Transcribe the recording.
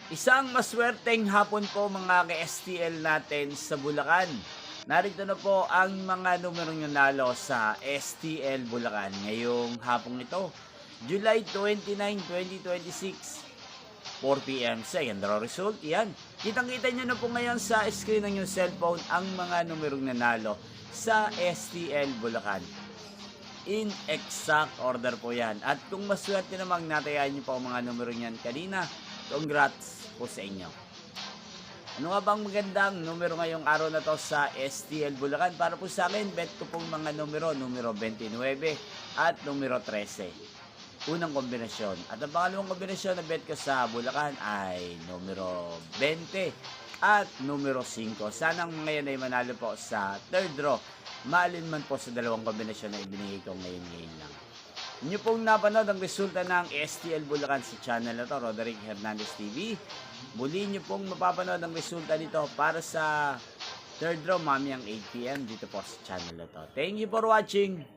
Isang maswerteng hapon po mga ka-STL natin sa Bulacan. Narito na po ang mga numerong nanalo sa STL Bulacan ngayong hapong ito, July 29, 2026, 4 p.m. Second draw result, yan. Kitang-kita nyo na po ngayon sa screen ng inyong cellphone ang mga numerong nanalo sa STL Bulacan. In exact order po yan. At kung maswerte namang natayaan nyo po ang mga numero niyan kanina, congrats po sa inyo. Ano nga bang magandang numero ngayong araw na to sa STL Bulacan? Para po sa akin, bet ko pong mga numero 29 at numero 13. Unang kombinasyon. At ang pangalawang kombinasyon na bet ko sa Bulacan ay numero 20 at numero 5. Sanang ngayon ay manalo po sa third draw. Maalin man po sa dalawang kombinasyon na ibinigay ko ngayon lang. Inyo pong napanood ang resulta ng STL Bulacan sa channel na to, Roderick Hernandez TV. Muli nyo pong mapapanood ang resulta nito para sa third draw mamayang 8 p.m. dito po sa channel na to. Thank you for watching.